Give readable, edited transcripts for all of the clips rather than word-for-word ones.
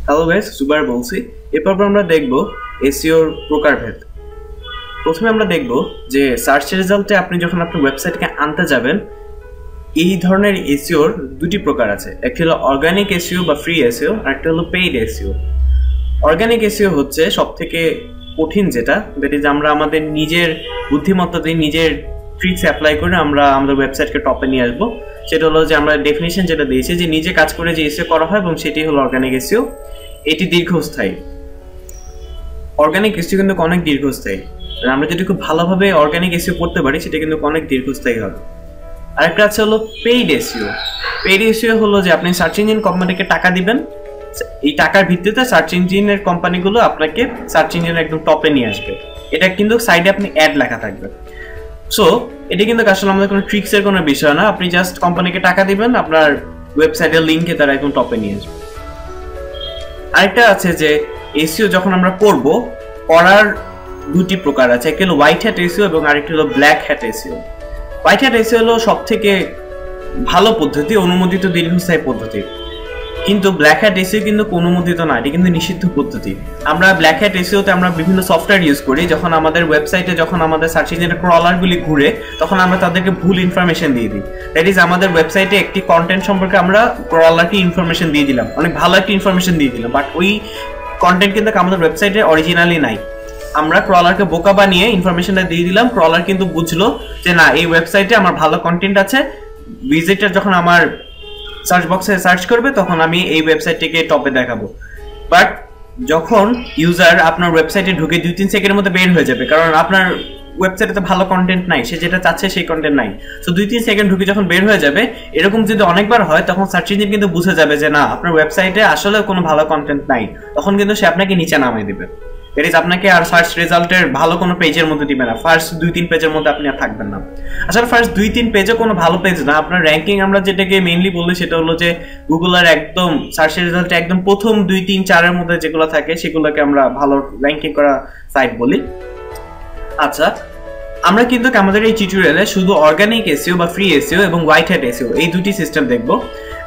Hello guys, সুবার বলছি। এরপর আমরা দেখব এসইওর প্রকারভেদ। প্রথমে আমরা দেখব যে সার্চ রেজাল্টে আপনি যখন আপনার ওয়েবসাইটকে আনতে যাবেন, এই ধরনের এসইওর দুটি প্রকার আছে। একটি হলো অর্গানিক এসইও বা ফ্রি এসইও, আর একটা হলো পেইড এসইও। অর্গানিক এসইও হচ্ছে সবথেকে কঠিন যেটা, দ্যাট ইজ আমরা আমাদের নিজের বুদ্ধিমত্তা দিয়ে নিজের ট্রিক্স অ্যাপ্লাই করে আমরা আমাদের ওয়েবসাইটকে টপে নিয়ে আসবো। সেটা হলো যে আমরা ডেফিনিশন যেটা দিয়েছি যে নিজে কাজ করে যে এসইও করা হয়, এবং সেটি হলো অর্গানিক এসইও। এটি দীর্ঘস্থায়ী। অর্গানিক এসইও কিন্তু অনেক দীর্ঘস্থায়ী। আমরা যদি খুব ভালোভাবে অর্গানিক এসইও করতে পারি, সেটা কিন্তু অনেক দীর্ঘস্থায়ী হবে। আরেকটা আছে হলো পেইড এসইও। পেইড এসইও হলো যে আপনি সার্চ ইঞ্জিন কোম্পানিকে টাকা দিবেন, এই টাকার ভিত্তিতে সার্চ ইঞ্জিনের কোম্পানিগুলো আপনাকে সার্চ ইঞ্জিনের একদম টপে নিয়ে আসবে। এটা কিন্তু সাইডে আপনি অ্যাড লেখা থাকবে। সো এটা কিন্তু আসলে আমাদের কোনো ট্রিক্সের কোনো বিষয় না। আপনি জাস্ট কোম্পানিকে টাকা দিবেন, আপনার ওয়েবসাইটের লিঙ্কে তারা একদম টপে নিয়ে আসবে। আরেকটা আছে যে এসইও যখন আমরা করব, করার দুটি প্রকার আছে। একটা হলো হোয়াইট হ্যাট এসইও এবং আরেকটা হলো black hat SEO. White hat SEO হলো সবথেকে ভালো পদ্ধতি, অনুমোদিত দীর্ঘস্থায়ী পদ্ধতি। কিন্তু ব্ল্যাক হ্যাট এসইও কিন্তু অনুমোদিত না, এটি কিন্তু নিষিদ্ধ পদ্ধতি। আমরা ব্ল্যাক হ্যাট এসইওতে আমরা বিভিন্ন সফটওয়্যার ইউজ করি। যখন আমাদের ওয়েবসাইটে যখন আমাদের সার্চ ইঞ্জিনের ক্রলারগুলি ঘুরে, তখন আমরা তাদেরকে ভুল ইনফরমেশন দিয়ে দিই। দ্যাট ইজ আমাদের ওয়েবসাইটে একটি কন্টেন্ট সম্পর্কে আমরা ক্রলারকে ইনফরমেশন দিয়ে দিলাম, অনেক ভালো একটা ইনফরমেশন দিয়ে দিলাম, বাট ওই কন্টেন্ট কিন্তু আমাদের ওয়েবসাইটে অরিজিনালি নাই। আমরা ক্রলারকে বোকা বানিয়ে ইনফরমেশনটা দিয়ে দিলাম, ক্রলার কিন্তু বুঝলো যে না, এই ওয়েবসাইটে আমার ভালো কন্টেন্ট আছে। ভিজিটর যখন আমার সার্চ বক্সে সার্চ করবে, তখন আমি এই ওয়েবসাইটটিকে টপে দেখাবো। বাট যখন ইউজার আপনার ওয়েবসাইটে ঢুকে 2-3 সেকেন্ডের মধ্যে বের হয়ে যাবে, কারণ আপনার ওয়েবসাইটে তো ভালো কন্টেন্ট নাই, সে যেটা চাচ্ছে সেই কন্টেন্ট নাই। সো 2-3 সেকেন্ড ঢুকে যখন বের হয়ে যাবে, এরকম যদি অনেকবার হয়, তখন সার্চ ইঞ্জিন কিন্তু বুঝে যাবে যে না, আপনার ওয়েবসাইটে আসলে কোনো ভালো কন্টেন্ট নাই। তখন কিন্তু সে আপনাকে নিচে নামিয়ে দিবে। এট ইজ আপনাকে আর সার্চ রেজাল্টের ভালো কোনো পেজের মধ্যে দিবে না। ফার্স্ট 2-3 পেজের মধ্যে আপনি আর থাকবেন না। আসলে ফার্স্ট 2-3 পেজে কোনো ভালো পেজ না। আপনার র্যাঙ্কিং আমরা যেটাকে মেইনলি বলি, সেটা হলো যে গুগলের একদম সার্চ রেজাল্টে একদম প্রথম 2-3-4 মধ্যে যেগুলো থাকে, সেগুলোকে আমরা ভালো র্যাঙ্কিং করা সাইট বলি। আচ্ছা, আমরা কিন্তু আমাদের এই টিউটোরিয়ালে শুধু অর্গানিক এসইও বা ফ্রি এসইও এবং হোয়াইট হ্যাট এসইও এই দুটি সিস্টেম দেখবো।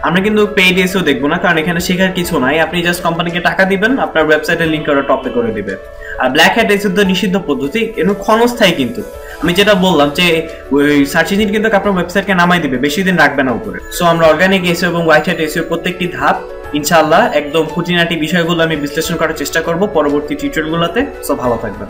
আমরা কিন্তু পেইড এসইও দেখবো না, কারণ এখানে শেখার কিছু নাই। আপনি জাস্ট কোম্পানিকে টাকা দিবেন, আপনার ওয়েবসাইটের লিংক ওরা টপে করে দিবে। আর ব্ল্যাক হ্যাট এসইও তো নিষিদ্ধ পদ্ধতি, এর ক্ষণস্থায়ী। কিন্তু আমি যেটা বললাম যে ওই সার্চ ইঞ্জিন কিন্তু আপনার ওয়েবসাইটকে নামাই দিবে, বেশি দিন রাখবে না উপরে। সো আমরা অর্গানিক এসইও এবং হোয়াইট হ্যাট এসইও প্রত্যেকটি ধাপ ইনশাআল্লাহ একদম খুঁটিনাটি বিষয়গুলো আমি বিশ্লেষণ করার চেষ্টা করব পরবর্তী টিউটোরিয়ালগুলোতে। সো ভালো থাকবেন।